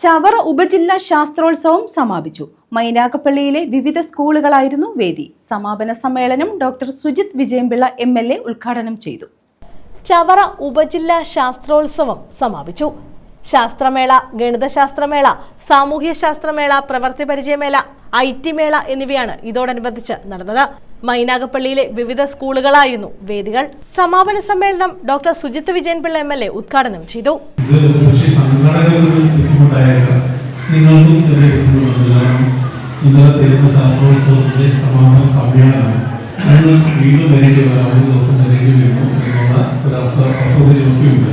ചവറ ഉപജില്ലാ ശാസ്ത്രോത്സവം സമാപിച്ചു. മൈനാഗപ്പള്ളിയിലെ വിവിധ സ്കൂളുകളായിരുന്നു വേദി. സമാപന സമ്മേളനം ഡോക്ടർ സുജിത് വിജയംപിള്ള MLA ഉദ്ഘാടനം ചെയ്തു. ചവറ ഉപജില്ലാ ശാസ്ത്രോത്സവം സമാപിച്ചു. ശാസ്ത്രമേള, ഗണിതശാസ്ത്രമേള, സാമൂഹ്യ ശാസ്ത്രമേള, പ്രവൃത്തി പരിചയമേള, IT മേള എന്നിവയാണ് ഇതോടനുബന്ധിച്ച് നടന്നത്. മൈനാഗപ്പള്ളിയിലെ വിവിധ സ്കൂളുകളായിരുന്നു വേദികൾ. സമാപന സമ്മേളനം ഡോക്ടർ സുജിത് വിജയൻപിള്ള MLA ഉദ്ഘാടനം ചെയ്തു. നിങ്ങൾക്കും ചെറിയ ബുദ്ധിമുട്ടുണ്ട്. കാരണം ഇന്നലത്തെ ശാസ്ത്രോത്സവത്തിന്റെ സമാപന സമ്മേളനം അന്ന് വീണ്ടും വരേണ്ടി വരാം, ഒരു ദിവസം വരേണ്ടി വരുന്നു എന്നുള്ള ഒരു അസൗകര്യമൊക്കെയുണ്ട്.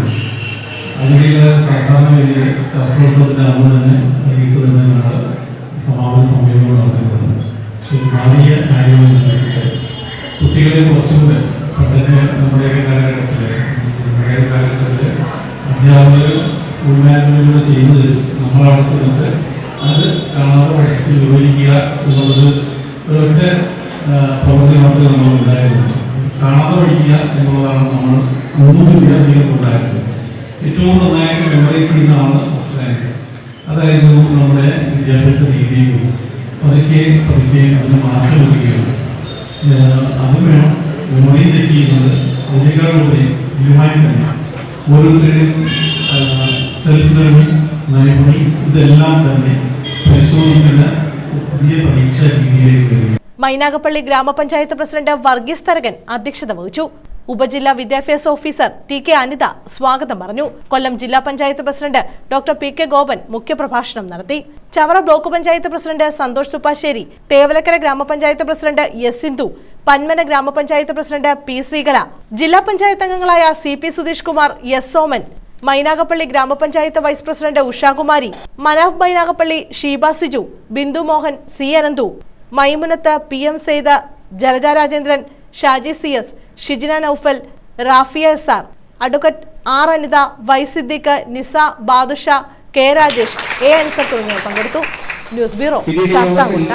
അതിൽ സാധാരണ വലിയ ശാസ്ത്രോത്സവത്തിന്റെ അന്ന് തന്നെ വൈകിട്ട് തന്നെ നമ്മൾ സമാപന സമ്മേളനം നടത്തുന്നത്. പക്ഷേ ഭാവിയ കാര്യമനുസരിച്ചിട്ട് കുട്ടികളെ കുറച്ചുകൂടെ പണ്ടത്തെ നമ്മുടെയൊക്കെ കാലഘട്ടത്തില് അധ്യാപകർ സ്കൂൾ മാനേജ്മെന്റിലൂടെ ചെയ്യുന്നത് നമ്മളവിടെ ചെന്നിട്ട് അത് കാണാതെ പഠിച്ചിട്ട് വിവരിക്കുക എന്നുള്ളത് ഒരൊറ്റ പ്രവൃത്തി മാത്രമേ നമ്മളുണ്ടായിരുന്നു. കാണാതെ പഠിക്കുക എന്നുള്ളതാണ് നമ്മൾ മൂന്ന് വിദ്യാർത്ഥികൾക്ക് ഉണ്ടായിരുന്നത്. ഏറ്റവും നന്നായിട്ട് മെമ്മറൈസ് ചെയ്യുന്നതാണ് ഫസ്റ്റ് റാങ്ക്. അതായിരുന്നു നമ്മുടെ വിദ്യാഭ്യാസ രീതിയും. പതുക്കെ അതിന് മാറ്റം വരികയാണ്. അത് വേണം മെമ്മറി ചെക്ക് ചെയ്യുന്നത്. അതിനേക്കാളുപരി തീരുമാനം തന്നെ ഓരോരുത്തരുടെയും സെൽഫ് ലേണിംഗ്, നൈപുണി ഇതെല്ലാം തന്നെ പരിശോധിക്കുന്ന പുതിയ പരീക്ഷാ രീതിയിലേക്ക് വരിക. മൈനാഗപ്പള്ളി ഗ്രാമപഞ്ചായത്ത് പ്രസിഡന്റ് വർഗീസ് തരകൻ അധ്യക്ഷത വഹിച്ചു. ഉപജില്ലാ വിദ്യാഭ്യാസ ഓഫീസർ TK അനിത സ്വാഗതം പറഞ്ഞു. കൊല്ലം ജില്ലാ panchayat president doctor PK Gopan മുഖ്യപ്രഭാഷണം നടത്തി. ചവറ ബ്ലോക്ക് പഞ്ചായത്ത് പ്രസിഡന്റ് സന്തോഷ് തുപ്പാശ്ശേരി, തേവലക്കര ഗ്രാമപഞ്ചായത്ത് പ്രസിഡന്റ് S സിന്ധു, പന്മന ഗ്രാമപഞ്ചായത്ത് പ്രസിഡന്റ് P ശ്രീകല, ജില്ലാ പഞ്ചായത്ത് അംഗങ്ങളായ CP Sudheesh Kumar, S Soman, Mynagappally grama panchayat vice president Ushakumari, Manaf Mynagappally, Sheeba Siju, Bindu Mohan, C Ananthu, Maimunath, PM Syed, Jalaja Rajendran, Shaji CS, Shijina Noufal, Rafiya SR, advocate R Anitha, Y Siddique, Nisa, Badusha, K Rajesh, A Ansar തുടങ്ങിയവർ പങ്കെടുത്തു. News bureau, Sasthamkotta.